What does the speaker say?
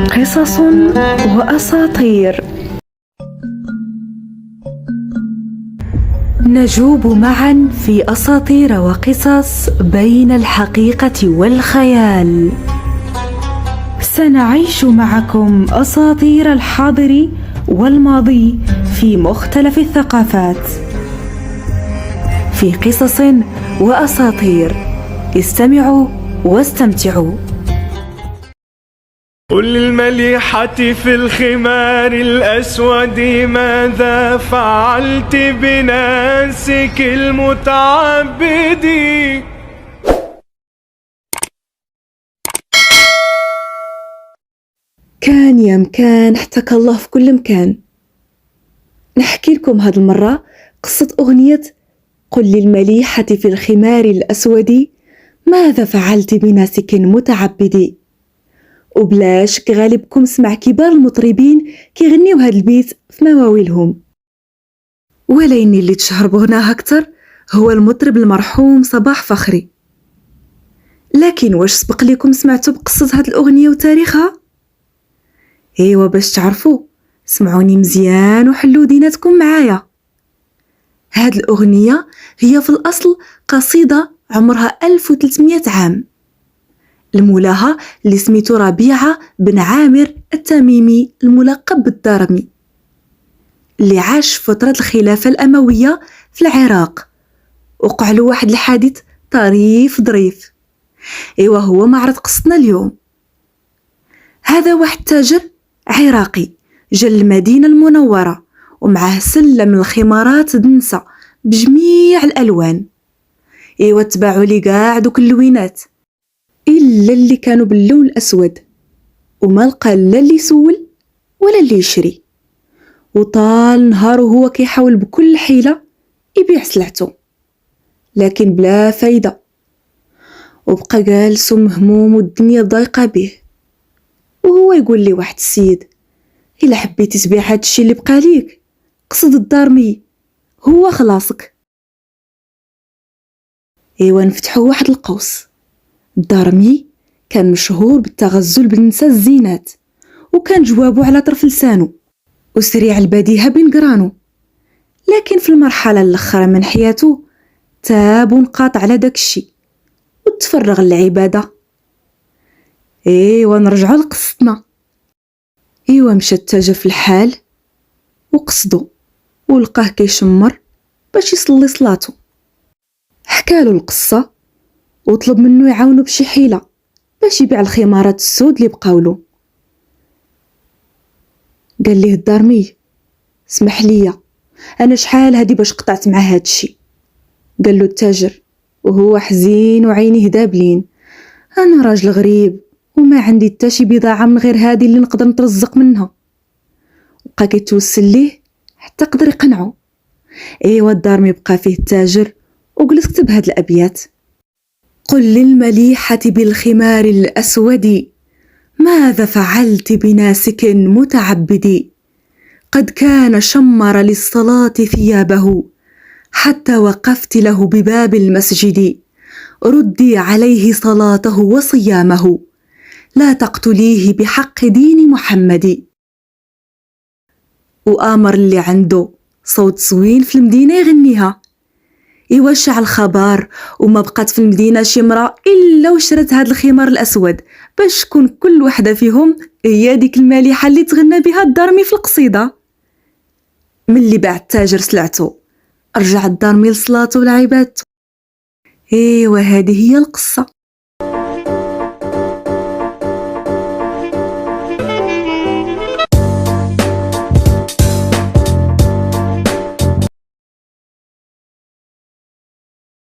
قصص وأساطير. نجوب معا في أساطير وقصص بين الحقيقة والخيال. سنعيش معكم أساطير الحاضر والماضي في مختلف الثقافات، في قصص وأساطير. استمعوا واستمتعوا. قل للمليحة في الخمار الأسود ماذا فعلت بناسك المتعبد. كان يا مكان حتاك الله في كل مكان. نحكي لكم هذه المرة قصة أغنية قل للمليحة في الخمار الأسود ماذا فعلت بناسك متعبدي. وبلاش غالبكم سمع كبار المطربين كيغنيو هذا البيت في مواويلهم، ولكن اللي تشهر بغناها أكثر هو المطرب المرحوم صباح فخري. لكن واش سبق لكم سمعتوا بقصة هذه الأغنية وتاريخها؟ ايوا باش تعرفوا سمعوني مزيان وحلوا ديناتكم معايا. هاد الأغنية هي في الأصل قصيدة عمرها 1300 عام لمولاها اللي سميتو ربيعة بن عامر التميمي الملقب بالدارمي، اللي عاش فترة الخلافة الأموية في العراق. وقع له واحد الحادث طريف ظريف، ايوا هو معرض قصتنا اليوم. هذا واحد تاجر عراقي جا المدينة المنورة ومعاه سلة من الخمارات دنسة بجميع الألوان. ايوا تباعوا لي قاع دوك اللوينات إلا اللي كانوا باللون الأسود، وما لقى لا اللي يسول ولا اللي يشري. وطال نهار وهو كيحاول بكل حيلة يبيع سلعته، لكن بلا فايدة. وبقى جالس مهموم والدنيا ضايقة به، وهو يقول لي واحد السيد إلا حبيتي تبيع هاد الشي اللي بقى ليك قصد الدارمي هو خلاصك. ايوا نفتحوا واحد القوس. الدارمي كان مشهور بالتغزل بالنساء الزينات، وكان جوابه على طرف لسانه وسريع البديهة بين قرانه. لكن في المرحلة الأخرى من حياته تاب ونقاط على داك الشي وتفرغ للعبادة. ايوا نرجعوا لقصتنا. ايوا مشى التاجر في الحال وقصدو ولقاه كيشمر باش يصلي صلاته. حكالو القصة وطلب منه يعاونو بشي حيلة باش يبيع الخمارات السود اللي بقاولو. قال ليه الدارمي اسمح ليا انا شحال هادي باش قطعت مع هاد الشي. قال له التاجر وهو حزين وعينيه دابلين انا راجل غريب وما عندي حتى شي بضاعة من غير هادي اللي نقدر نترزق منها. بقى كيتوسل ليه حتى قدر يقنعه. ايوا الدارمي بقى فيه التاجر وجلس كتب هاد الأبيات. قل للمليحة بالخمار الأسود ماذا فعلت بناسك متعبدي. قد كان شمر للصلاة ثيابه حتى وقفت له بباب المسجد. ردي عليه صلاته وصيامه لا تقتليه بحق دين محمد. وآمر اللي عنده صوت زوين في المدينة يغنيها. يوشع الخبر وما بقات في المدينة شي مرا إلا وشرت هاد الخمار الأسود باش تكون كل وحدة فيهم هي ديك المليحة اللي تغنى بها الدارمي في القصيدة. من اللي باع التاجر سلعته رجع الدارمي لصلاته ولعبادته. ايوا هذه هي القصة.